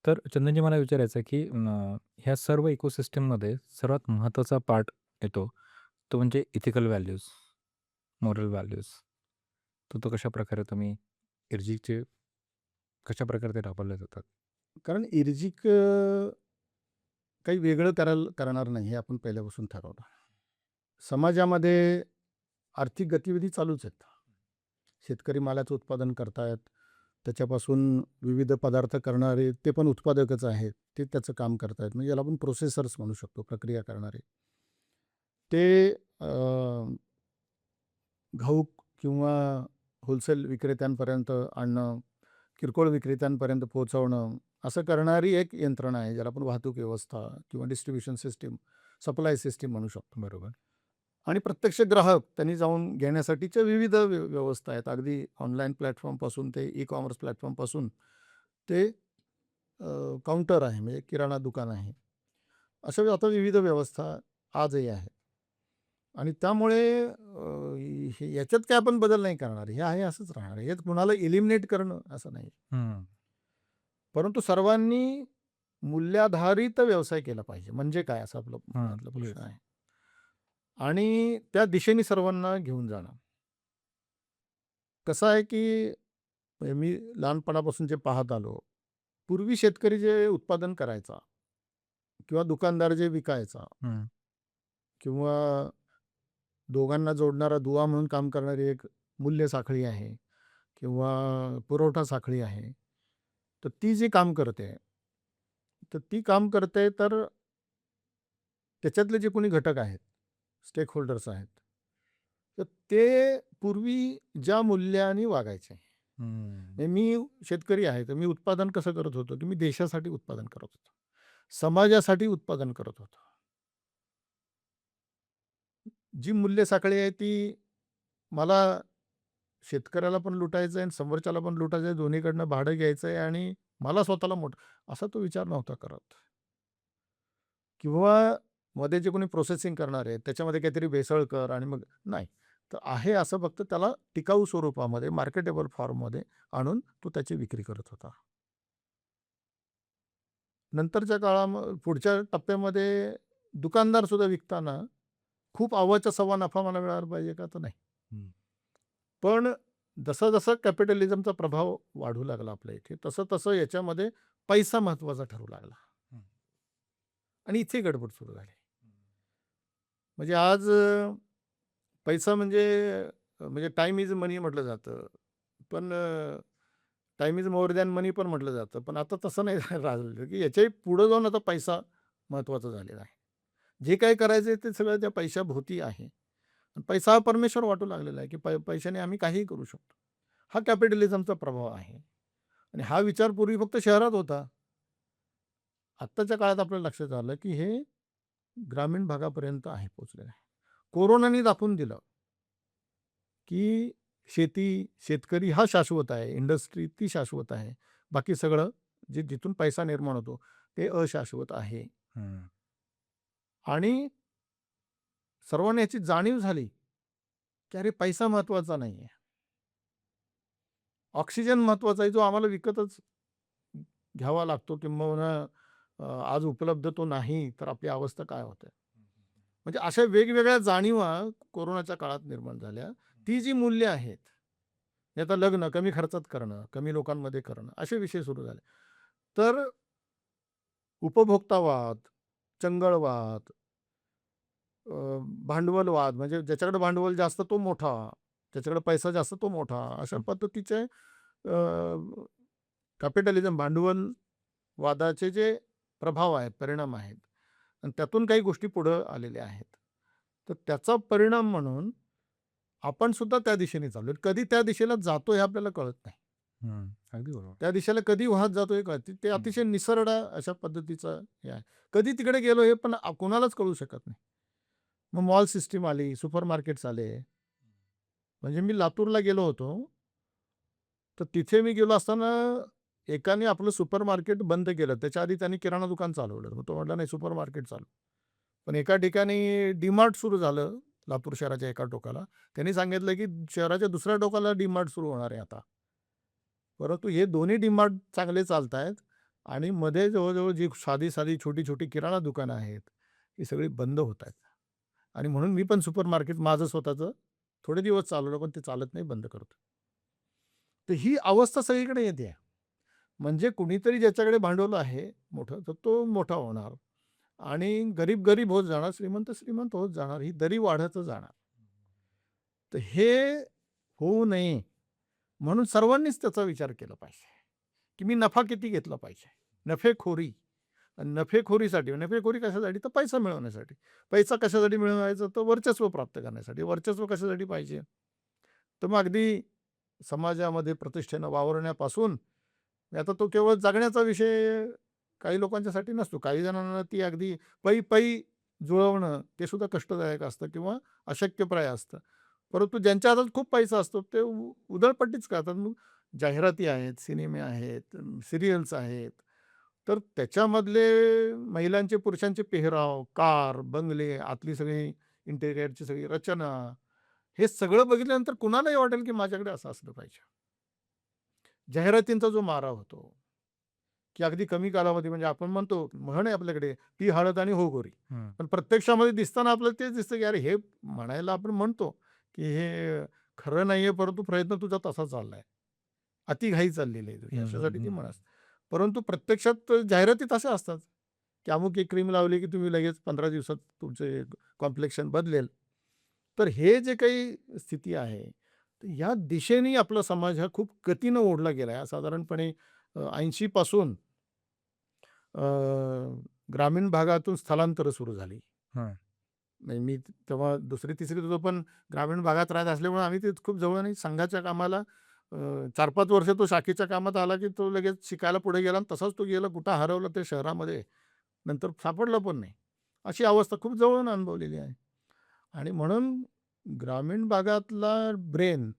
तर चंदनजी मला विचारायचं आहे, की ह्या सर्व इकोसिस्टममध्ये सर्वात महत्त्वाचा पार्ट येतो, तो म्हणजे इथिकल व्हॅल्यूज, मॉरल व्हॅल्यूज. तर तो कशाप्रकारे तुम्ही इर्जिकचे कशाप्रकारे ते राबवले जातात? कारण इर्जिक काही वेगळं करणार नाही हे आपण पहिल्यापासून ठरवलं. समाजामध्ये आर्थिक गतिविधी चालूच आहेत. शेतकरी मालाचं उत्पादन करतायत. त्याच्यापासून विविध पदार्थ करणारे ते पण उत्पादकच आहेत. ते त्याचं काम करतायत. म्हणजे याला आपण प्रोसेसर्स म्हणू शकतो, प्रक्रिया करणारे. ते अ, घाऊक किंवा होलसेल विक्रेत्यांपर्यंत आणणं, किरकोळ विक्रेत्यांपर्यंत पोहोचवणं, असं करणारी एक यंत्रणा आहे, ज्याला आपण वाहतूक व्यवस्था किंवा डिस्ट्रिब्युशन सिस्टीम, सप्लाय सिस्टीम म्हणू शकतो. बरोबर. आणि प्रत्यक्ष ग्राहक त्यांनी जाऊन घेण्यासाठीच्या विविध व्यवस्था आहेत. अगदी ऑनलाईन प्लॅटफॉर्मपासून ते ई-कॉमर्स प्लॅटफॉर्मपासून ते काउंटर आहे, म्हणजे किराणा दुकान आहे. अशा आता विविध व्यवस्था आजही आहेत. आणि त्यामुळे याच्यात काय आपण बदल नाही करणार. हे आहे असंच राहणार. हे कुणाला एलिमिनेट करणं असं नाही. हं. परंतु सर्वांनी मूल्याधारित व्यवसाय केला पाहिजे. म्हणजे काय असा आपला हां. मुळातला प्रश्न येस. आहे. आणि त्या दिशेने सर्वांना घेऊन जाणं. कसं आहे, की मी लहानपणापासून जे पाहत आलो, पूर्वी शेतकरी जे उत्पादन करायचा किंवा दुकानदार जे विकायचा हं. किंवा दोघांना जोडणारा दुवा म्हणून काम करणारी एक मूल्य साखळी आहे किंवा पुरवठा साखळी आहे. तर ती जी काम करते, तर ती काम करते तर त्याच्यातले जे कोणी घटक आहेत, स्टेक होल्डर्स आहेत, तर ते पूर्वी ज्या मूल्याने वागायचे. हं. म्हणजे मी शेतकरी आहे, तर मी उत्पादन कसं करत होतो, की मी देशासाठी उत्पादन करत होतो. समाजासाठी उत्पादन करत होतो. जी मूल्य साखळी आहे ती मला शेतकऱ्याला पण लुटायचं आहे आणि समोरच्याला पण लुटायचं आहे, दोन्हीकडनं भाडं घ्यायचं आहे आणि मला स्वतःला मोठं असा तो विचार नव्हता करत. किंवा मध्ये जे कोणी प्रोसेसिंग करणार आहे, त्याच्यामध्ये काहीतरी भेसळ कर आणि मग नाही. तर आहे असं फक्त त्याला टिकाऊ स्वरूपामध्ये, मार्केटेबल फॉर्ममध्ये आणून तो त्याची विक्री करत होता. नंतरच्या पुढच्या टप्प्यामध्ये दुकानदार सुद्धा विकताना खूप अव्वाच्या सव्वा नफा मला मिळाला पाहिजे का? तर नाही. हं. पण जसं-जसं कॅपिटलिझमचा प्रभाव वाढू लागला आपल्या इथे, तसं-तसं याच्यामध्ये पैसा महत्त्वाचा ठरू लागला हं. आणि इथे गडबड सुरू झाली. म्हणजे आज पैसा म्हणजे टाईम इज मनी म्हटलं जातं. पण टाईम इज मोर दॅन मनी पण म्हटलं जातं. पण आता तसं नाही राहिलं, की याच्याही पुढे जाऊन आता पैसा महत्त्वाचा झालेला आहे. जे काही करायचं ते सगळं त्या पैशाभोवती आहे. आणि पैसा हा परमेश्वर वाटू लागलेला आहे, की पैशाने आम्ही काहीही करू शकतो. हा कॅपिटलिझमचा प्रभाव आहे. आणि हा विचार पूर्वी फक्त शहरात होता. आत्ताच्या काळात आपल्याला लक्षात आलं, की हे ग्रामीण भागापर्यंत आहे पोहोचलेलं आहे. कोरोनाने दाखवून दिलं, की शेतकरी हा शाश्वत आहे. इंडस्ट्री ती शाश्वत आहे. बाकी सगळं जिथून पैसा निर्माण होतो, ते अशाश्वत आहे. हं. आणि सर्वांना याची जाणीव झाली, की अरे पैसा महत्त्वाचा नाहीये. ऑक्सिजन महत्त्वाचा आहे, जो आम्हाला विकतच घ्यावा लागतो किंबहुना आज उपलब्ध तो नाही, तर आपली अवस्था काय होते? म्हणजे अशा वेगवेगळ्या जाणीवा कोरोनाच्या काळात निर्माण झाल्या. ती जी मूल्य आहेत, हे आता लग्न कमी खर्चात करणं, कमी लोकांमध्ये करणं, असे विषय सुरू झाले. तर उपभोक्तावाद, चंगळवाद, भांडवलवाद म्हणजे ज्याच्याकडे भांडवल जास्त तो मोठा, ज्याच्याकडे पैसा जास्त तो मोठा, अशा हं. पद्धतीचे कॅपिटलिझम भांडवलवादाचे जे प्रभाव आहेत, परिणाम आहेत आणि त्यातून काही गोष्टी पुढं आलेल्या आहेत. तर त्याचा परिणाम म्हणून आपण सुद्धा त्या दिशेने चाललोय. कधी त्या दिशेला जातो हे आपल्याला कळत नाही. हं. अगदी बरोबर. त्या दिशेला कधी वाहत जातो हे कळत नाही. ते हं. अतिशय निसरडा अशा पद्धतीचं हे आहे. कधी तिकडे गेलो हे पण कोणालाच कळू शकत नाही. मग मॉल सिस्टम आली, सुपर मार्केट्स आले. म्हणजे मी लातूरला गेलो होतो. तर तिथे मी गेलो असताना एकाने आपलं सुपर मार्केट बंद केलं. त्याच्या आधी त्यांनी किराणा दुकान चालवलं. मग तो म्हटला, "नाही सुपर मार्केट चालू." पण एका ठिकाणी डी-मार्ट सुरू झालं, लातूर शहराच्या एका टोकाला. त्यांनी सांगितलं, की शहराच्या दुसऱ्या टोकाला डी-मार्ट सुरू होणार आहे आता. परंतु हे दोन्ही डी-मार्ट चांगले चालतायत. आणि मध्ये जवळ-जवळ जी साधी-साधी, छोटी-छोटी किराणा दुकानं आहेत, ही सगळी बंद होत आहेत. आणि म्हणून मी पण सुपर मार्केट माझं स्वतःचं थोडे दिवस चालवलं, पण ते चालत नाही, बंद करतो. तर ही अवस्था सगळीकडे येते. म्हणजे कुणीतरी ज्याच्याकडे भांडवल आहे मोठं, तर तो मोठा होणार आणि गरीब गरीब होत जाणार, श्रीमंत श्रीमंत होत जाणार. ही दरी वाढतच जाणार. तर हे होऊ नये म्हणून सर्वांनीच त्याचा विचार केला पाहिजे, की मी नफा किती घेतला पाहिजे. नफेखोरी आणि नफेखोरी कशासाठी? तर पैसा मिळवण्यासाठी. पैसा कशासाठी मिळवायचा? तर वर्चस्व प्राप्त करण्यासाठी. वर्चस्व कशासाठी पाहिजे? तर मग अगदी समाजामध्ये प्रतिष्ठेनं वावरण्यापासून आता तो केवळ जगण्याचा विषय काही लोकांच्यासाठी नसतो. काही जणांना ती अगदी पै-पै जुळवणं ते सुद्धा कष्टदायक असतं किंवा अशक्यप्राय असतं. परंतु ज्यांच्या हातात खूप पैसा असतो ते उधळपट्टीच करतात. मग जाहिराती आहेत, सिनेमे आहेत, सीरियल्स आहेत. तर त्याच्यामधले महिलांचे, पुरुषांचे पेहराव, कार, बंगले, आतली सगळी इंटेरियरची सगळी रचना, हे सगळं बघितल्यानंतर कुणालाही वाटेल की माझ्याकडे असं असलं पाहिजे. जाहिरातींचा जो मारा होतो, की अगदी कमी कालावधी म्हणजे आपण म्हणतो म्हण आहे आपल्याकडे, "ती हळद आणि हो गोरी." हं. पण प्रत्यक्षामध्ये दिसताना आपल्याला तेच दिसतं, की अरे हे म्हणायला आपण म्हणतो, की हे खरं नाहीये, परंतु प्रयत्न तुझा तसा चाललाय. अतिघाई चाललेली आहे तुझी, हं, हं, अशासाठी ती हं. म्हण असते. परंतु प्रत्यक्षात जाहिराती तशा असतात, की अमुक एक क्रीम लावली, की तुम्ही लगेच 15 दिवसात तुमचे कॉम्प्लेक्शन बदलेल. तर हे जे काही स्थिती आहे, तर या दिशेने आपला समाज हा खूप गतीनं ओढला गेला आहे. साधारणपणे 80 पासून अ, ग्रामीण भागातून स्थलांतरं सुरू झाली. हं. म्हणजे मी तेव्हा 2री-तिसरीत होतो, पण ग्रामीण भागात राहत असल्यामुळे आम्ही ते खूप जवळ आणि संघाच्या कामाला 4-5 वर्ष तो शाखेच्या कामात आला, की तो लगेच शिकायला पुढे गेला आणि तसाच तो गेला. कुठं हरवला ते शहरामध्ये, नंतर सापडला पण नाही. अशी अवस्था खूप जवळून अनुभवलेली आहे. आणि म्हणून ग्रामीण भागातला ब्रेन,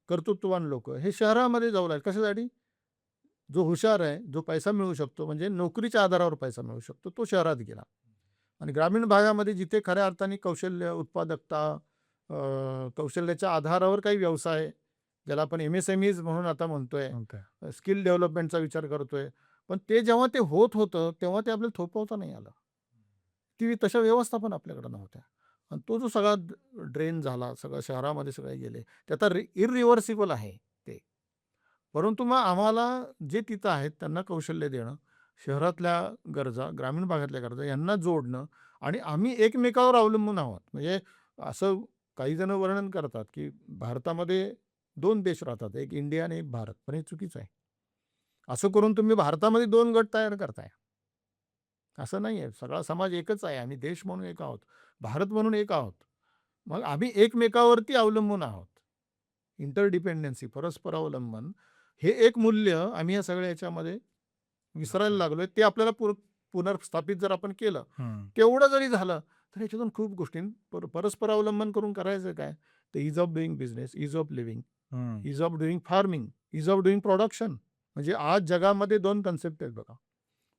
कर्तृत्ववान लोकं हे शहरामध्ये जाऊ लागले. कशासाठी? जो हुशार आहे, जो पैसा मिळवू शकतो, म्हणजे नोकरीच्या आधारावर पैसा मिळवू शकतो, तो शहरात गेला. आणि ग्रामीण भागामध्ये जिथे खऱ्या अर्थाने कौशल्य, उत्पादकता, कौशल्याच्या आधारावर काही व्यवसाय, ज्याला आपण एम-एस-एम-ईज म्हणून आता म्हणतोय, ओके. स्किल डेव्हलपमेंटचा विचार करतोय. पण ते जेव्हा ते होत होतं, तेव्हा ते आपल्याला थोपवता नाही आलं. ती तशा व्यवस्था पण आपल्याकडे नव्हत्या. आणि तो जो सगळा ड्रेन झाला, सगळं शहरामध्ये सगळे गेले. ते आता इरिव्हर्सिबल आहे ते. परंतु मग आम्हाला जे तिथं आहेत त्यांना कौशल्य देणं, शहरातल्या गरजा, ग्रामीण भागातल्या गरजा यांना जोडणं आणि आम्ही एकमेकावर अवलंबून आहोत. म्हणजे असं काही जण वर्णन करतात, की भारतामध्ये 2 देश राहतात, एक इंडिया आणि एक भारत. पण हे चुकीचं आहे. असं करून तुम्ही भारतामध्ये 2 गट तयार करताय. असं नाहीये. सगळा समाज एकच आहे. आम्ही देश म्हणून एक आहोत. भारत म्हणून एक आहोत. मग आम्ही एकमेकावरती अवलंबून आहोत. इंटरडिपेंडन्सी, परस्पर अवलंबन, हे एक मूल्य आम्ही या सगळ्या ह्याच्यामध्ये विसरायला लागलोय. ते आपल्याला पुनर्स्थापित जर आपण केलं, हं. तेवढं जरी झालं, तर ह्याच्यातून खूप गोष्टी परस्पर अवलंबन करून करायचं काय? तर ease of doing business, ease of living, हं. Ease of doing farming, ease of doing production. म्हणजे आज जगामध्ये 2 कन्सेप्ट आहेत बघा.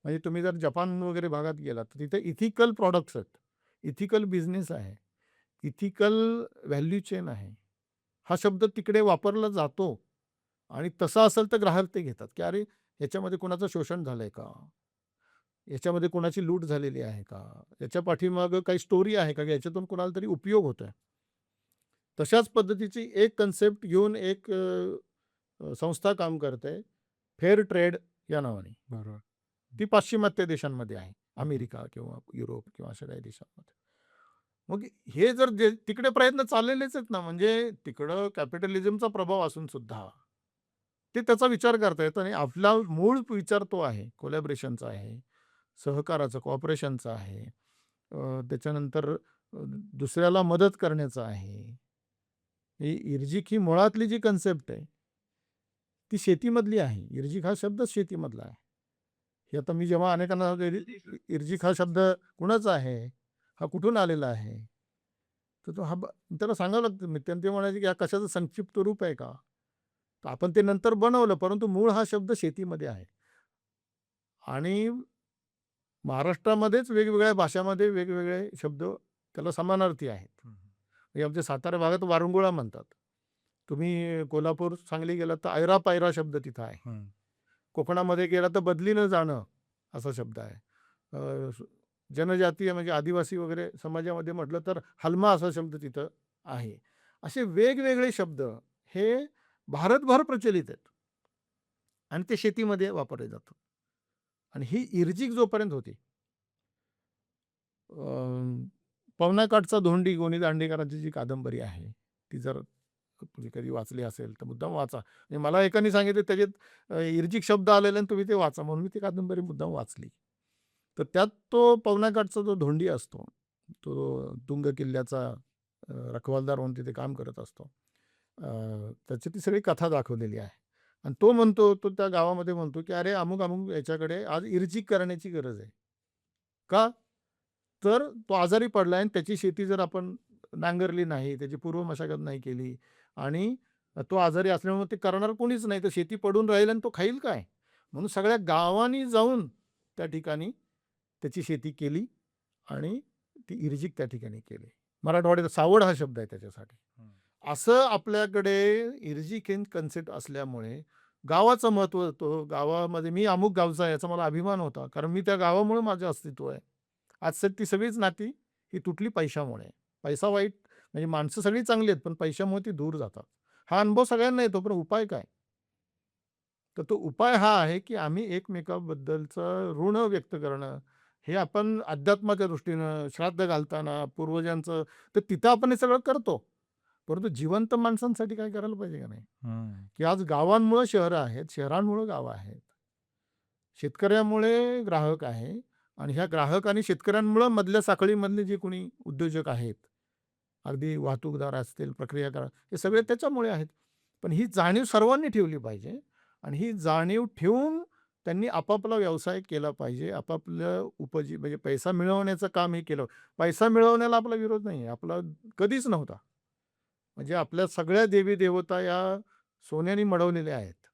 म्हणजे तुम्ही जर जपान वगैरे भागात गेलात, तर तिथे इथिकल प्रॉडक्ट्स आहेत. इथिकल बिझनेस आहे. इथिकल व्हॅल्यू चेन आहे. हा शब्द तिकडे वापरला जातो आणि तसा असेल तर ग्राहक ते घेतात, की अरे ह्याच्यामध्ये कोणाचं शोषण झालंय का? याच्यामध्ये कोणाची लूट झालेली आहे का? याच्या पाठीमागं काही स्टोरी आहे का? की याच्यातून कोणाला तरी उपयोग होतोय. तशाच पद्धतीची एक कन्सेप्ट घेऊन एक संस्था काम करते, फेअर ट्रेड या नावाने. बरोबर. ती पाश्चिमात्य देशांमध्ये आहे. अमेरिका किंवा युरोप किंवा अशा काही देशांमध्ये. मग हे जर तिकडे प्रयत्न चाललेलेच आहेत ना, म्हणजे तिकडं कॅपिटलिझमचा प्रभाव असून सुद्धा ते त्याचा विचार करतायत आणि आपला मूळ विचार तो आहे, कोलॅबोरेशनचा आहे, सहकाराचा, कोऑपरेशनचा आहे. त्याच्यानंतर दुसऱ्याला मदत करण्याचा आहे. ही इर्जिक ही मुळातली जी कन्सेप्ट आहे, ती शेतीमधली आहे. इर्जिक हा शब्दच शेतीमधला आहे. हे आता मी जेव्हा अनेकांना सांगतो, इर्जिक हा शब्द कुणाचा आहे? हा कुठून आलेला आहे? तर तो हा त्याला सांगावं लागतं. मित्रांनो ते म्हणायचे, की हा कशाचं संक्षिप्त रूप आहे का? तर आपण ते नंतर बनवलं, परंतु मूळ हा शब्द शेतीमध्ये आहे. आणि महाराष्ट्रामध्येच वेगवेगळ्या भाषामध्ये वेगवेगळे शब्द त्याला समानार्थी आहेत. हं, म्हणजे आमच्या सातारा भागात वारुंगुळा म्हणतात. तुम्ही कोल्हापूर, सांगली गेलात तर ऐरा-पायरा शब्द तिथं आहे. हं. कोकणामध्ये गेला तर बदलीनं जाणं असा शब्द आहे. जनजातीय म्हणजे आदिवासी वगैरे समाजामध्ये म्हटलं तर हलमा असा शब्द तिथं आहे. असे वेगवेगळे शब्द हे भारतभर प्रचलित आहेत आणि ते शेतीमध्ये वापरले जातात. आणि ही इर्जिक जोपर्यंत होती, पवना काठचा धोंडी गोनी दांडेकरांची जी कादंबरी आहे, ती जर तुम्ही कधी वाचली असेल तर मुद्दाम वाचा. म्हणजे मला एकाने सांगितलं त्याच्यात इर्जिक शब्द आलेले आणि तुम्ही ते वाचा, म्हणून मी ती कादंबरी मुद्दाम वाचली. तर त्यात तो पवना काठचा जो धोंडी असतो, तो तुंग किल्ल्याचा रखवालदार म्हणून तिथे काम करत असतो. त्याची ती सगळी कथा दाखवलेली आहे. आणि तो म्हणतो, तो त्या गावामध्ये म्हणतो, की "अरे, अमुक-अमुक याच्याकडे आज इर्जिक करण्याची गरज आहे." का? तर तो आजारी पडला आणि त्याची शेती जर आपण नांगरली नाही, त्याची पूर्व मशागत नाही केली आणि तो आजारी असल्यामुळे ते करणार कोणीच नाही, तर शेती पडून राहील आणि तो खाईल काय? म्हणून सगळ्या गावांनी जाऊन त्या ठिकाणी त्याची शेती केली आणि ती इर्जिक त्या ठिकाणी केली. मराठवाड्यात सावड हा शब्द आहे त्याच्यासाठी. हं. असं आपल्याकडे इर्जिक हे कन्सेप्ट असल्यामुळे गावाचं महत्त्व होतं. गावामध्ये मी अमुक गावचा आहे याचा मला अभिमान होता. कारण मी त्या गावामुळे माझं अस्तित्व आहे. आज ती सगळीच नाती ही तुटली पैशामुळे. पैसा वाईट म्हणजे माणसं सगळी चांगली आहेत, पण पैशामुळे ती दूर जातात. हा अनुभव सगळ्यांना येतो, पण उपाय काय? तर तो उपाय हा आहे, की आम्ही एकमेकांबद्दलचं ऋण व्यक्त करणं. हे आपण अध्यात्माच्या दृष्टीनं श्राद्ध घालताना पूर्वजांचं तर तिथं आपण हे सगळं करतो. परंतु जिवंत माणसांसाठी काय करायला पाहिजे का नाही? हं. की आज गावांमुळं शहरं आहेत, शहरांमुळं गावं आहेत. शेतकऱ्यामुळे ग्राहक आहे आणि ह्या ग्राहक आणि शेतकऱ्यांमुळं मधल्या साखळीमधले जे कोणी उद्योजक आहेत, अगदी वाहतूकदार असतील, प्रक्रियाकार हे सगळे त्याच्यामुळे आहेत. पण ही जाणीव सर्वांनी ठेवली पाहिजे आणि ही जाणीव ठेवून त्यांनी आपापला व्यवसाय केला पाहिजे. आपापलं म्हणजे पैसा मिळवण्याचं काम हे केलं. पैसा मिळवण्याला आपला विरोध नाही आहे. आपला कधीच नव्हता. म्हणजे आपल्या सगळ्या देवी-देवता या सोन्याने मढवलेल्या आहेत.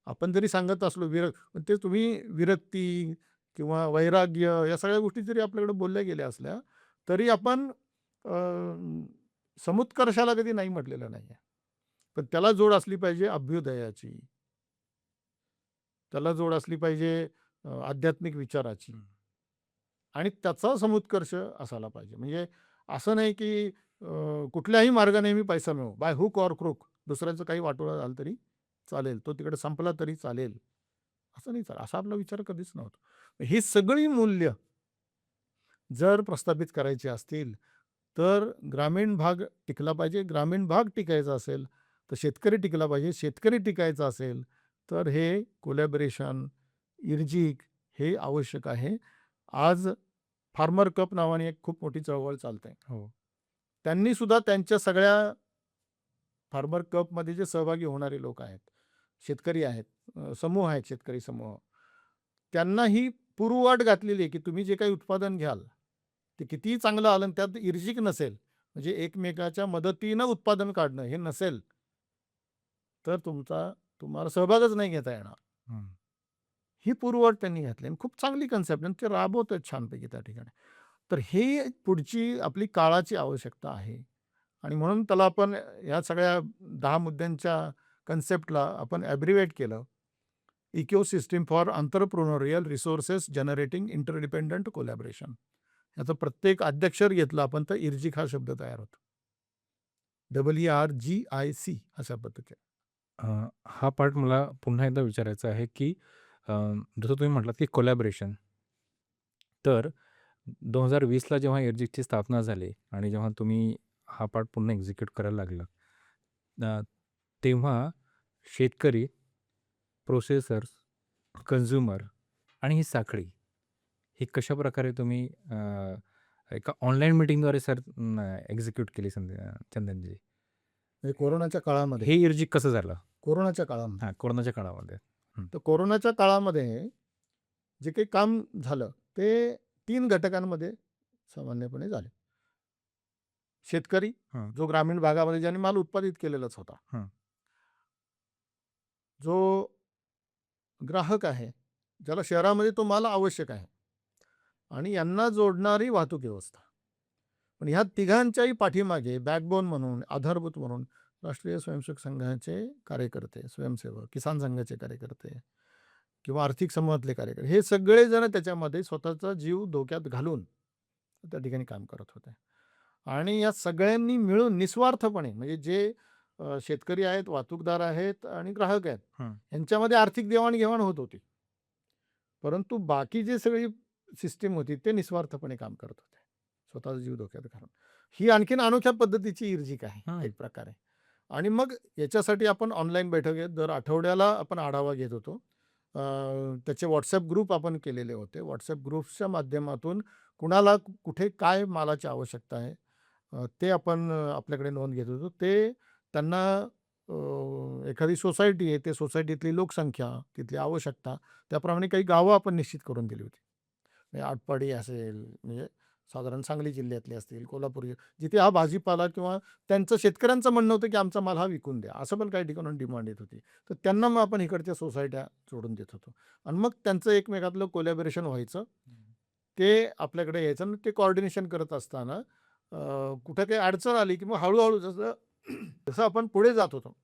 आपण जरी सांगत असलो पण ते तुम्ही विरक्ती किंवा वैराग्य या सगळ्या गोष्टी जरी आपल्याकडे बोलल्या गेल्या असल्या, तरी आपण अ, समुत्कर्षाला कधी नाही म्हटलेलं नाहीये. पण त्याला जोड असली पाहिजे अभ्युदयाची. त्याला जोड असली पाहिजे आध्यात्मिक विचाराची हं. आणि त्याचा समुत्कर्ष असायला पाहिजे. म्हणजे असं नाही की कुठल्याही मार्गाने मी पैसा मिळवू, बाय हुक ऑर क्रूक दुसऱ्याचं काही वाटोळं झालं तरी चालेल. तो तिकडे संपला तरी चालेल. असं नाही चालेल. असा आपला विचार कधीच नव्हता. ही सगळी मूल्य जर प्रस्थापित करायची असतील, तर ग्रामीण भाग टिकला पाहिजे. ग्रामीण भाग टिकायचा असेल, तर शेतकरी टिकला पाहिजे. शेतकरी टिकायचा असेल, तर हे कोलॅबोरेशन, इर्जिक हे आवश्यक आहे. आज फार्मर कप नावाने एक खूप मोठी चळवळ चालते. हो. त्यांनी सुद्धा त्यांच्या सगळ्या फार्मर कपमध्ये जे सहभागी होणारे लोक आहेत, शेतकरी आहेत, समूह आहेत, शेतकरी समूह. त्यांना ही पूर्वअट घातलेली आहे, की तुम्ही जे काही उत्पादन घ्याल, ते कितीही चांगलं आलं आणि त्यात इर्जिक नसेल, म्हणजे एकमेकाच्या मदतीनं उत्पादन काढणं हे नसेल, तर तुम्हाला सहभागच नाही घेता येणार. हं. ही पूर्वअट त्यांनी घातली आणि खूप चांगली कन्सेप्ट आणि ते राबवत छानपैकी त्या ठिकाणी. तर ही पुढची आपली काळाची आवश्यकता आहे. आणि म्हणून त्याला आपण ह्या सगळ्या 10 मुद्द्यांच्या कन्सेप्टला आपण ॲब्रिव्हेट केलं. Ecosystem for entrepreneurial resources generating interdependent collaboration. याचं प्रत्येक आद्याक्षर घेतलं आपण तर इर्जिक हा शब्द तयार होतो. ERGIC अशा पद्धतीने. हा पार्ट मला पुन्हा एकदा विचारायचा आहे, की अ, जसं तुम्ही म्हटलात, की कोलॅबोरेशन. तर 2020 ला जेव्हा एअरजिगची स्थापना झाली आणि जेव्हा तुम्ही हा पार्ट पुन्हा एक्झिक्यूट करायला लागलात, अ, तेव्हा शेतकरी, प्रोसेसर्स, कन्झ्युमर आणि ही साखळी, ही कशाप्रकारे तुम्ही एका ऑनलाईन मीटिंगद्वारे सर एक्झिक्यूट केली चंदनजी? म्हणजे कोरोनाच्या काळामध्ये हे इर्जिक कसं झालं? कोरोनाच्या काळामध्ये. हां, कोरोनाच्या काळामध्ये. हं. तर कोरोनाच्या काळामध्ये जे काही काम झालं ते 3 घटकांमध्ये सामान्यपणे झाले. शेतकरी, हं, जो ग्रामीण भागामध्ये ज्याने माल उत्पादित केलेलाच होता. हं. जो ग्राहक आहे, ज्याला शहरामध्ये तो माल आवश्यक आहे आणि यांना जोडणारी वाहतूक व्यवस्था. पण ह्या तिघांच्याही पाठीमागे बॅकबोन म्हणून, आधारभूत म्हणून राष्ट्रीय स्वयंसेवक संघाचे कार्यकर्ते, स्वयंसेवक, किसान संघाचे कार्यकर्ते किंवा आर्थिक समूहातले कार्यकर्ते, हे सगळेजण त्याच्यामध्ये स्वतःचा जीव धोक्यात घालून त्या ठिकाणी काम करत होते. आणि या सगळ्यांनी मिळून निस्वार्थपणे, म्हणजे जे शेतकरी आहेत, वाहतूकदार आहेत आणि ग्राहक आहेत, हं. यांच्यामध्ये आर्थिक देवाण-घेवाण होत होती. परंतु बाकी जी सगळी सिस्टम होती ते निस्वार्थपणे काम करत होते, स्वतःचा जीव धोक्यात घालून. ही आणखीन अनोख्या पद्धतीची इर्जिक आहे हं. एक प्रकारे. आणि मग याच्यासाठी आपण ऑनलाईन बैठक दर आठवड्याला आपण आढावा घेत होतो. त्याचे व्हॉट्सॲप ग्रुप आपण केलेले होते. व्हॉट्सॲप ग्रुप्सच्या माध्यमातून कुणाला कुठे काय मालाची आवश्यकता आहे, ते आपण आपल्याकडे नोंद घेत होतो. ते त्यांना एखादी सोसायटी आहे, ते सोसायटीतली लोकसंख्या, तिथली आवश्यकता, त्याप्रमाणे काही गावं आपण निश्चित करून दिली होती. म्हणजे आटपाडी असेल, म्हणजे साधारण सांगली जिल्ह्यातले असतील, कोल्हापूर जिथे हा भाजीपाला किंवा त्यांचं शेतकऱ्यांचं म्हणणं होतं, की आमचा माल हा विकून द्या. असं पण काही ठिकाणून डिमांड येत होती. तर त्यांना मग आपण इकडच्या सोसायट्या जोडून देत होतो आणि मग त्यांचं एकमेकातलं कोलॅबोरेशन व्हायचं. ते आपल्याकडे यायचं आणि ते कोऑर्डिनेशन करत असताना कुठे काही अडचण आली की मग हळू जसं जसं आपण पुढे जात होतो,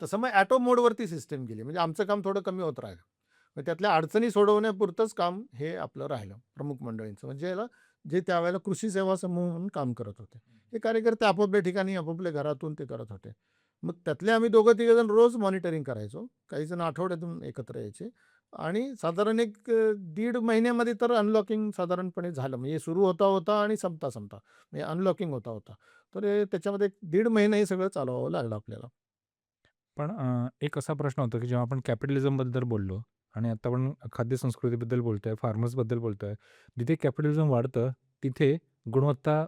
तसं मग ॲटो मोडवरती सिस्टम गेली. म्हणजे आमचं काम थोडं कमी होत राहिलं. मग त्यातल्या अडचणी सोडवण्यापुरतंच काम हे आपलं राहिलं प्रमुख मंडळींचं. म्हणजे याला जे त्यावेळेला कृषी सेवा समूह म्हणून काम करत होते. हे कार्यकर्ते आपापल्या ठिकाणी आपापल्या घरातून ते करत होते. मग त्यातले आम्ही दोघं-तिघंजण रोज मॉनिटरिंग करायचो. काही जण आठवड्यातून एकत्र यायचे आणि साधारण एक 1.5 महिन्यामध्ये तर अनलॉकिंग साधारणपणे झालं. म्हणजे सुरू होता आणि संपता म्हणजे अनलॉकिंग होता. तर त्याच्यामध्ये 1.5 महिना हे सगळं चालवावं लागलं आपल्याला. पण एक असा प्रश्न होतो, की जेव्हा आपण कॅपिटलिझमबद्दल बोललो आणि आता आपण खाद्य संस्कृतीबद्दल बोलतोय, फार्मर्सबद्दल बोलतोय. जिथे कॅपिटलिझम वाढतं, तिथे गुणवत्ता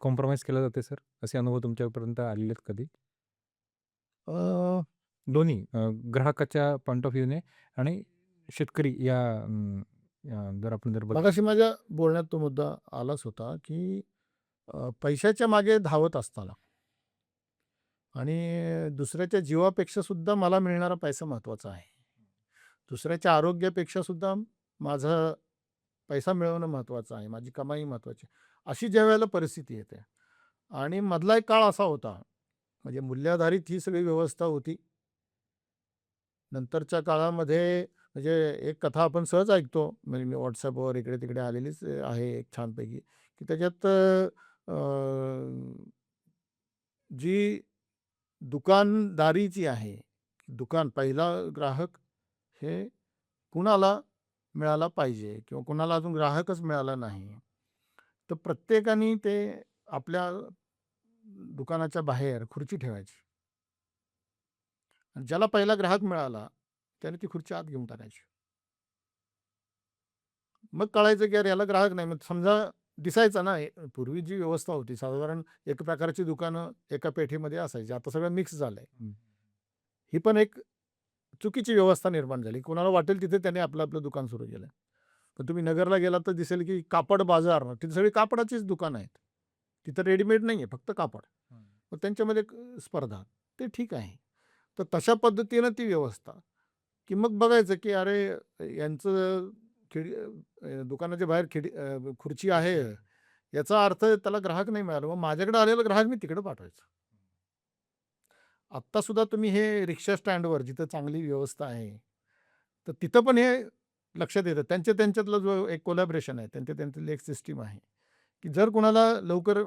कॉम्प्रोमाईज केला जाते सर? असे अनुभव तुमच्यापर्यंत आलेले आहेत कधी? अ, दोन्ही ग्राहकाच्या पॉइंट ऑफ व्ह्यूने आणि शेतकरी या जर आपण जर बघितलं. मगाशी माझ्या बोलण्यात तो मुद्दा आलाच होता, की पैशाच्या मागे धावत असताना आणि दुसऱ्याच्या जीवापेक्षा सुद्धा मला मिळणारा पैसा महत्त्वाचा आहे. दुसऱ्याच्या आरोग्यापेक्षा सुद्धा माझा पैसा मिळवणं महत्त्वाचं आहे. माझी कमाई महत्त्वाची आहे. अशी ज्यावेळेला परिस्थिती येते आणि मधला एक काळ असा होता, म्हणजे मूल्याधारित ही सगळी व्यवस्था होती. नंतरच्या काळामध्ये म्हणजे एक कथा आपण सहज ऐकतो, म्हणजे मी WhatsAppवर इकडे-तिकडे आलेलीच आहे एक छानपैकी, की त्याच्यात जी दुकानदारी जी आहे, दुकान पहिला ग्राहक हे कुणाला मिळाला पाहिजे किंवा कुणाला अजून ग्राहकच मिळाला नाही. तर प्रत्येकाने ते आपल्या दुकानाच्या बाहेर खुर्ची ठेवायची आणि ज्याला पहिला ग्राहक मिळाला, त्याने ती खुर्ची आत घेऊन टाकायची. मग कळायचं की यार याला ग्राहक नाही. मग समजा दिसायचं ना, पूर्वी जी व्यवस्था होती साधारण एक प्रकारची दुकानं एका पेठेमध्ये असायची. आता सगळं मिक्स झालंय. हं. ही पण एक चुकीची व्यवस्था निर्माण झाली. कोणाला वाटेल तिथे त्याने आपलं दुकान सुरू केलं. पण तुम्ही नगरला गेलात तर दिसेल की कापड बाजार, तिथे सगळी कापडाचीच दुकानं आहेत. तिथं रेडीमेड नाहीये, फक्त कापड. हं. मग त्यांच्यामध्ये एक स्पर्धा. ते ठीक आहे. तर तशा पद्धतीनं ती व्यवस्था, की मग बघायचं की अरे यांचं दुकानाच्या बाहेर खुर्ची आहे. याचा अर्थ त्याला ग्राहक नाही मिळाला. मग माझ्याकडे आलेला ग्राहक मी तिकडे पाठवायचा. आत्ता सुद्धा तुम्ही हे रिक्षा स्टँडवर जिथं चांगली व्यवस्था आहे, तर तिथं पण हे लक्षात येतं. त्यांच्यातला जो एक कोलॅबोरेशन आहे, त्यांच्यातली एक सिस्टम आहे, की जर कुणाला लवकर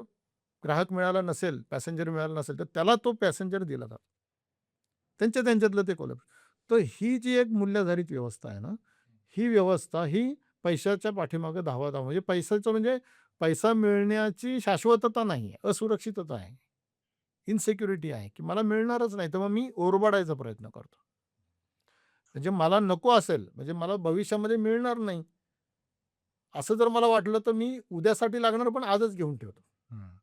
ग्राहक मिळाला नसेल, पॅसेंजर मिळाला नसेल, तर त्याला तो पॅसेंजर दिला जातो. त्यांच्यातलं ते कोलॅबोरेशन. तर ही जी एक मूल्याधारित व्यवस्था आहे ना, ही व्यवस्था ही पैशाच्या पाठीमागे धावत म्हणजे पैशाचं म्हणजे पैसा मिळण्याची शाश्वतता नाही आहे, असुरक्षितता आहे. इन्सिक्युरिटी आहे, की मला मिळणारच नाही. तर मग मी ओरबाडायचा प्रयत्न करतो. म्हणजे मला नको असेल, म्हणजे मला भविष्यामध्ये मिळणार नाही. असं जर मला वाटलं, तर मी उद्यासाठी लागणार पण आजच घेऊन ठेवतो. हं.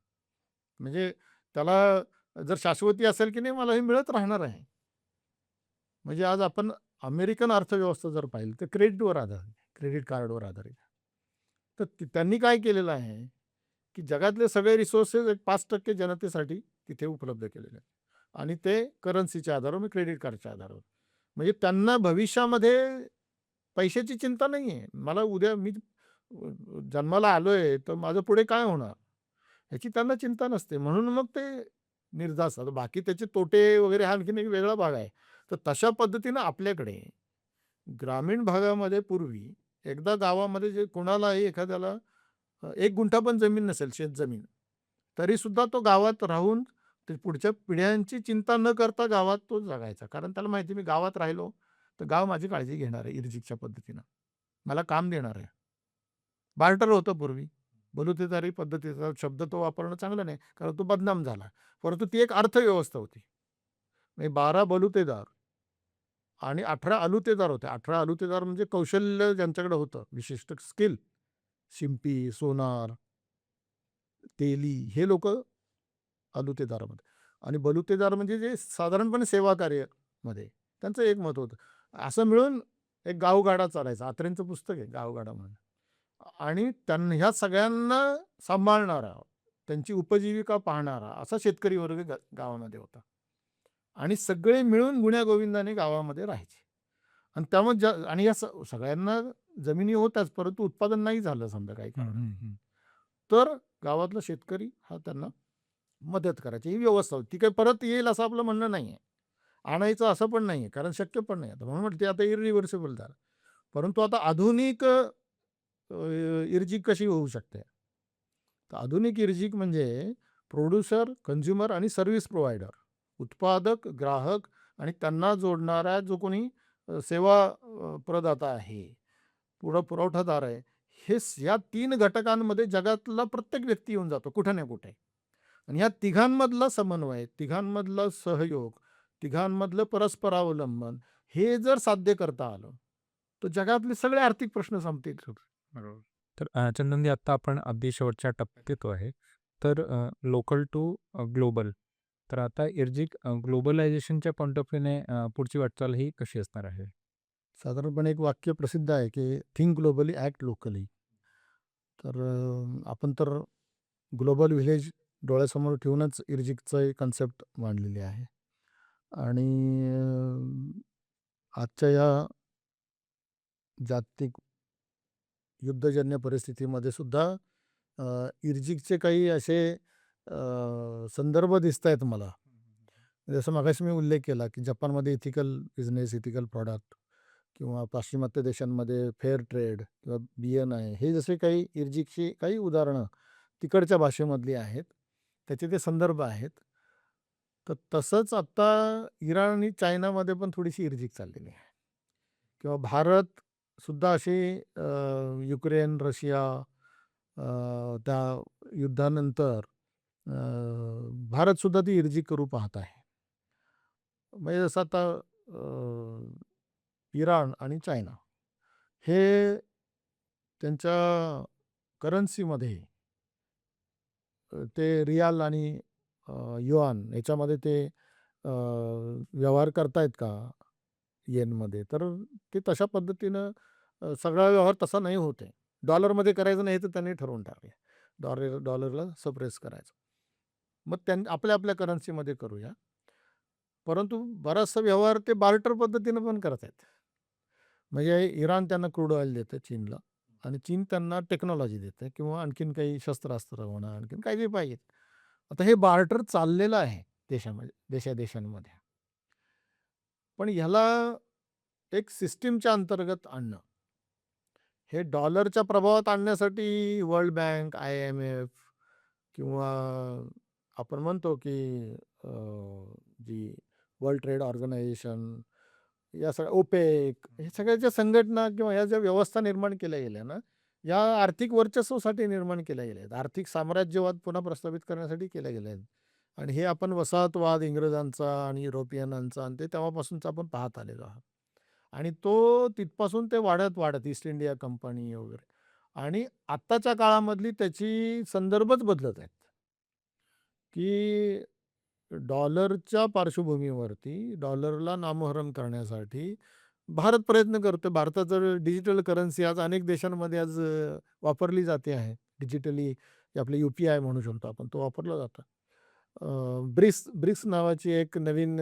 म्हणजे त्याला जर शाश्वती असेल, की नाही मला हे मिळत राहणार आहे. म्हणजे आज आपण अमेरिकन अर्थव्यवस्था जर पाहिली, तर क्रेडिटवर आधारित, क्रेडिट कार्डवर आधारित. तर त्यांनी काय केलेलं आहे, की जगातले सगळे रिसोर्सेस एक 5% जनतेसाठी तिथे उपलब्ध केलेले आहेत. आणि ते करन्सीच्या आधारावर, म्हणजे क्रेडिट कार्डच्या आधारावर. म्हणजे त्यांना भविष्यामध्ये पैशाची चिंता नाहीये. मला उद्या मी जन्माला आलोय, तर माझं पुढे काय होणार? ह्याची त्यांना चिंता नसते. म्हणून मग ते निर्धास्त असतात. बाकी त्याचे तोटे वगैरे हा आणखीन एक वेगळा भाग आहे. तर तशा पद्धतीनं आपल्याकडे ग्रामीण भागामध्ये पूर्वी एकदा गावामध्ये जे कोणालाही एखाद्याला 1 गुंठा पण जमीन नसेल, शेतजमीन, तरीसुद्धा तो गावात राहून ते पुढच्या पिढ्यांची चिंता न करता गावात तो जगायचा. कारण त्याला माहिती आहे, मी गावात राहिलो, तर गाव माझी काळजी घेणार आहे इर्जिकच्या पद्धतीनं. मला काम देणार आहे. बार्टर होतं पूर्वी. बलुतेदारी पद्धतीचा शब्द तो वापरणं चांगलं नाही, कारण तो बदनाम झाला. परंतु ती एक अर्थव्यवस्था होती. म्हणजे 12 बलुतेदार आणि 18 अलुतेदार होते. 18 अलुतेदार म्हणजे कौशल्य ज्यांच्याकडे होतं, विशिष्ट स्किल, शिंपी, सोनार, तेली हे लोकं अलुतेदारामध्ये आणि बलुतेदार म्हणजे जे साधारणपणे सेवा कार्यामध्ये त्यांचं एक मत होतं. असं मिळून एक गावगाडा चालायचा. अत्रेंचं पुस्तक आहे गावगाडा म्हणून. आणि त्यांना ह्या सगळ्यांना सांभाळणारा, त्यांची उपजीविका पाहणारा असा शेतकरी वर्ग गावामध्ये होता. आणि सगळे मिळून गुण्यागोविंदाने गावामध्ये राहायचे. आणि त्यामुळे आणि या सगळ्यांना जमिनी होत्याच, परंतु उत्पादन नाही झालं समजा काही हं, कारणाने. हं, हं. तर गावातला शेतकरी हा त्यांना मदत करायची. ही व्यवस्था होती. ती काही परत येईल असं आपलं म्हणणं नाहीये. आणायचं असं पण नाहीये, कारण शक्य पण नाही. आता म्हणून म्हटलं ते आता इरिव्हर्सिबल झालं. परंतु आता आधुनिक इर्जिक कशी होऊ शकते? तर आधुनिक इर्जिक म्हणजे प्रोड्युसर, कंझ्युमर आणि सर्व्हिस प्रोव्हायडर. उत्पादक, ग्राहक आणि त्यांना जोडणारा जो कोणी सेवा प्रदाता आहे, पुरवठादार आहे. या 3 घटकांमध्ये जगातला प्रत्येक व्यक्ती येऊन जातो कुठे ना कुठे. आणि ह्या तिघांमधला समन्वय, तिघांमधला सहयोग, तिघांमधलं परस्परावलंबन हे जर साध्य करता आलं, तर जगातले सगळे आर्थिक प्रश्न संपतील. बरोबर. तर चंदनजी आता आपण अगदी शेवटच्या टप्प्यात येतो आहे. तर लोकल टू ग्लोबल. तर आता इर्जिक ग्लोबलायझेशनच्या पॉइंट ऑफ व्ह्यूने पुढची वाटचाल ही कशी असणार आहे? साधारणपणे एक वाक्य प्रसिद्ध आहे, की थिंक ग्लोबली, ॲक्ट लोकली. तर आपण तर ग्लोबल व्हिलेज डोळ्यासमोर ठेवूनच इर्जिकचं कन्सेप्ट मांडलेली आहे. आणि आजच्या या जागतिक युद्धजन्य परिस्थितीमध्ये सुद्धा इर्जिकचे काही असे संदर्भ दिसतायत मला. जसं मगाशी मी उल्लेख केला, की जपानमध्ये इथिकल बिझनेस, इथिकल प्रॉडक्ट किंवा पाश्चिमात्य देशांमध्ये फेअर ट्रेड किंवा BNI हे जसे काही इर्जिकची काही उदाहरणं तिकडच्या भाषेमधली आहेत. त्याचे ते संदर्भ आहेत. तर तसंच आता इराण आणि चायनामध्ये पण थोडीशी इर्जिक चाललेली आहे. किंवा भारत सुद्धा अशी युक्रेन, रशिया त्या युद्धानंतर अ, भारतसुद्धा ती इर्जिक करू पाहत आहे. म्हणजे जसं आता इराण आणि चायना हे त्यांच्या करन्सीमध्ये ते रियाल आणि युआन याच्यामध्ये ते व्यवहार करतायत का येनमध्ये? तर ते तशा पद्धतीनं सगळा व्यवहार तसा नाही होत आहे. डॉलरमध्ये करायचं नाही तर त्यांनी ठरवून टाकलं. डॉलरला सप्रेस करायचं. मग आपल्या करन्सीमध्ये करूया. परंतु बराचसा व्यवहार ते बार्टर पद्धतीनं पण करत आहेत. म्हणजे इराण त्यांना क्रूड ऑइल देतं चीनला आणि चीन त्यांना टेक्नॉलॉजी देतं किंवा आणखीन काही शस्त्रास्त्र म्हणा, आणखीन काही जे पाहिजे. आता हे बार्टर चाललेलं आहे देशामध्ये, देशादेशांमध्ये. पण ह्याला एक सिस्टमच्या अंतर्गत आणणं, हे डॉलरच्या प्रभावात आणण्यासाठी वर्ल्ड बँक, IMF किंवा आपण म्हणतो की जी वर्ल्ड ट्रेड ऑर्गनायझेशन, या सगळ्या OPEC, हे सगळ्या ज्या संघटना किंवा ह्या ज्या व्यवस्था निर्माण केल्या गेल्या ना, या आर्थिक वर्चस्वासाठी निर्माण केल्या गेल्या आहेत. आर्थिक साम्राज्यवाद पुन्हा प्रस्थापित करण्यासाठी केल्या गेल्या आहेत. आणि हे आपण वसाहतवाद इंग्रजांचा आणि युरोपियनांचा आणि ते तेव्हापासूनचा आपण पाहत आलेलो आहोत. आणि तो तिथपासून ते वाढत ईस्ट इंडिया कंपनी वगैरे आणि आत्ताच्या काळामधली त्याची संदर्भच बदलत आहेत, की डॉलरच्या पार्श्वभूमीवरती डॉलरला नामोहरम करण्यासाठी भारत प्रयत्न करतो. भारताचं डिजिटल करन्सी आज अनेक देशांमध्ये आज वापरली जाते आहे. डिजिटली आपले UPI म्हणू शकतो आपण, तो वापरला जातो. ब्रिक्स नावाची एक नवीन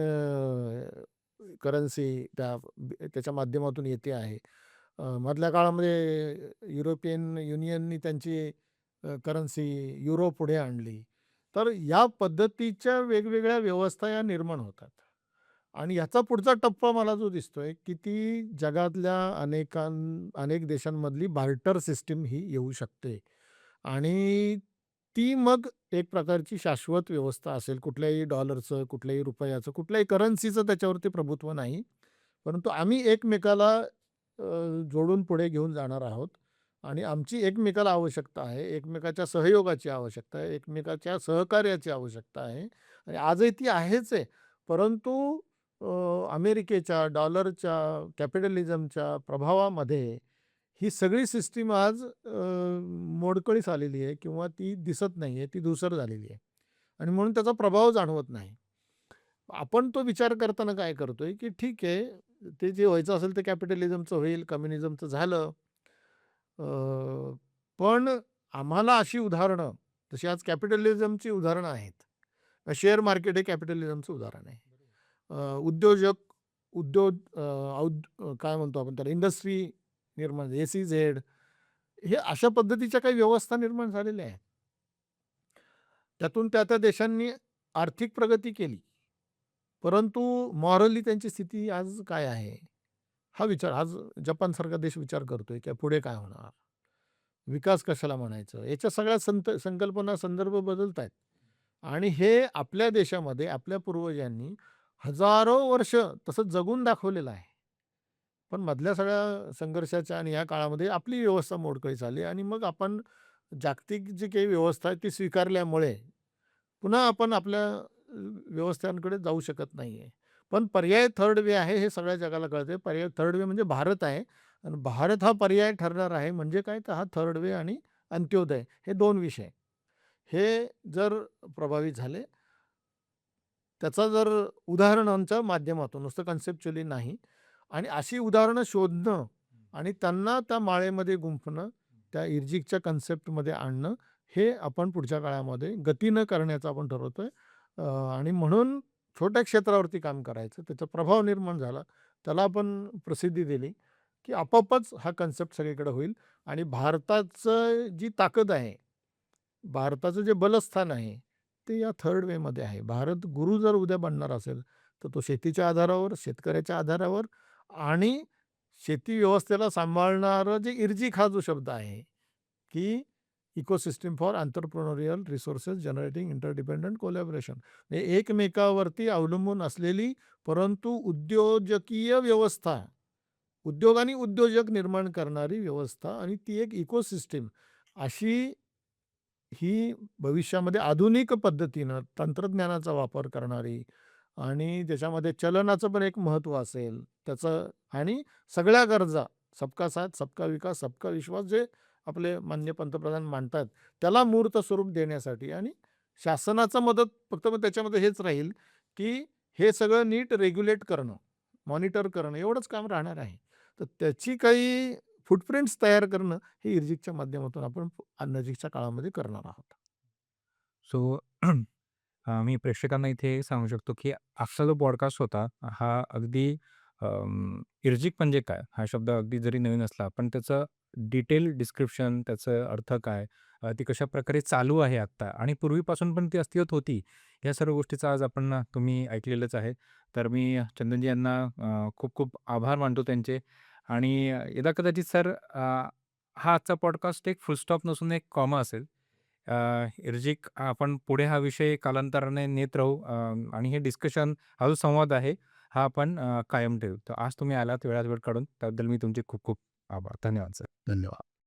करन्सी त्याच्या माध्यमातून येते आहे. मधल्या काळामध्ये युरोपियन युनियननी त्यांची करन्सी युरो पुढे आणली. तर या पद्धतीच्या वेगवेगळ्या व्यवस्था या निर्माण होतात. आणि याचा पुढचा टप्पा मला जो दिसतोय, की ती जगातल्या अनेक देशांमधली बार्टर सिस्टम ही येऊ शकते. आणि ती मग एक प्रकारची शाश्वत व्यवस्था असेल. कुठल्याही डॉलरचं, कुठल्याही रुपयाचं, कुठल्याही करन्सीचं त्याच्यावरती प्रभुत्व नाही. परंतु आम्ही एकमेकाला अ, जोडून पुढे घेऊन जाणार आहोत आणि आमची एकमेकाला आवश्यकता आहे. एकमेकाच्या सहयोगाची आवश्यकता आहे. एकमेकाच्या सहकार्याची आवश्यकता आहे आणि आजही ती आहेच आहे. परंतु अ, अमेरिकेच्या, डॉलरच्या, कॅपिटलिझमच्या प्रभावामध्ये ही सगळी सिस्टम आज मोडकळीस आलेली आहे किंवा ती दिसत नाहीये, ती धूसर झालेली आहे आणि म्हणून त्याचा प्रभाव जाणवत नाही. आपण तो विचार करताना काय करतोय, की ठीक आहे, ते जे व्हायचं असेल ते कॅपिटलिझमचं होईल, कम्युनिझमचं झालं. अ, पण आम्हाला अशी उदाहरणं, जशी आज कॅपिटलिझमची उदाहरणं आहेत. शेअर मार्केट हे कॅपिटलिझमचं उदाहरण आहे. उद्योजक, उद्योग काय म्हणतो आपण त्याला, इंडस्ट्री निर्माण, एस-ई-झेड, हे अशा पद्धतीच्या काही व्यवस्था निर्माण झालेल्या आहेत. त्यातून त्या देशांनी आर्थिक प्रगती केली. परंतु मॉरली त्यांची स्थिती आज काय आहे? हा विचार आज जपानसारखा देश विचार करतोय, की पुढे काय होणार? विकास कशाला म्हणायचं? याच्या सगळ्या संकल्पना, संदर्भ बदलतायत आणि हे आपल्या देशामध्ये आपल्या पूर्वजांनी हजारो वर्ष तसं जगून दाखवलेलं आहे. पण मधल्या सगळ्या संघर्षाच्या आणि या काळामध्ये आपली व्यवस्था मोडकळीस आली आणि मग आपण जागतिक जी काही व्यवस्था आहे ती स्वीकारल्यामुळे पुन्हा आपण आपल्या व्यवस्थांकडे जाऊ शकत नाहीये. पण पर्याय थर्ड वे आहे हे सगळ्या जगाला कळतंय. पर्याय थर्ड वे म्हणजे भारत आहे आणि भारत हा पर्याय ठरणार आहे. म्हणजे काय, तर हा थर्ड वे आणि अंत्योदय हे 2 विषय. हे जर प्रभावित झाले, त्याचा जर उदाहरणांच्या माध्यमातून, नुसतं कन्सेप्च्युअली नाही, आणि अशी उदाहरणं शोधणं आणि त्यांना त्या माळेमध्ये गुंफणं, त्या इर्जिकच्या कन्सेप्टमध्ये आणणं, हे आपण पुढच्या काळामध्ये गतीनं करण्याचं आपण ठरवतोय. आणि म्हणून छोट्या क्षेत्रावरती काम करायचं. त्याचा प्रभाव निर्माण झाला. त्याला आपण प्रसिद्धी दिली, की आपोआपच हा कन्सेप्ट सगळीकडे होईल आणि भारताचं जी ताकद आहे, भारताचं जे बलस्थान आहे, ते या थर्ड वेमध्ये आहे. भारत गुरु जर उद्या बनणार असेल, तर तो शेतीच्या आधारावर, शेतकऱ्याच्या आधारावर आणि शेती व्यवस्थेला सांभाळणारं जे इर्जिक हा जो शब्द आहे, की ecosystem for entrepreneurial resources generating interdependent collaboration. हे एकमेकावरती अवलंबून असलेली परंतु उद्योजकीय व्यवस्था, उद्योग आणि उद्योजक निर्माण करणारी व्यवस्था आणि ती एक इकोसिस्टम अशी ही भविष्यामध्ये आधुनिक पद्धतीनं तंत्रज्ञानाचा वापर करणारी आणि त्याच्यामध्ये चलनाचं पण एक महत्त्व असेल त्याचं आणि सगळ्या गरजा, सबका साथ, सबका विकास, सबका विश्वास, जे आपले माननीय पंतप्रधान मांडतात, त्याला मूर्त स्वरूप देण्यासाठी आणि शासनाचं मदत फक्त मग त्याच्यामध्ये हेच राहील, की हे सगळं नीट रेग्युलेट करणं, मॉनिटर करणं एवढंच काम राहणार आहे. तर त्याची काही फूटप्रिंट्स तयार करणं हे इर्जिकच्या माध्यमातून आपण नजीकच्या काळामध्ये करणार आहोत. सो मी प्रेक्षकांना इथे हे सांगू शकतो, की आजचा जो पॉडकास्ट होता, हा अगदी इर्जिक म्हणजे काय? हा शब्द अगदी जरी नवीन असला, पण त्याचं डिटेल डिस्क्रिप्शन, त्याचा अर्थ काय? ती कशाप्रकारे चालू आहे आत्ता आणि पूर्वीपासून पण ती अस्तित्वात होती. या सर्व गोष्टीचा आज आपण तुम्ही ऐकलेलंच आहे. तर मी चंदनजी यांना खूप खूप आभार मानतो त्यांचे आणि यदा कदाचित सर हा आजचा पॉडकास्ट एक फुल स्टॉप नसून एक कॉमा असेल. इर्जिक आपण पुढे हा विषय कालांतराने नेत राहू आणि हे डिस्कशन हा जो संवाद आहे हा आपण कायम ठेवू. तर आज तुम्ही आलात वेळात वेळ काढून त्याबद्दल मी तुमचे खूप खूप आभार. धन्यवाद सर. धन्यवाद.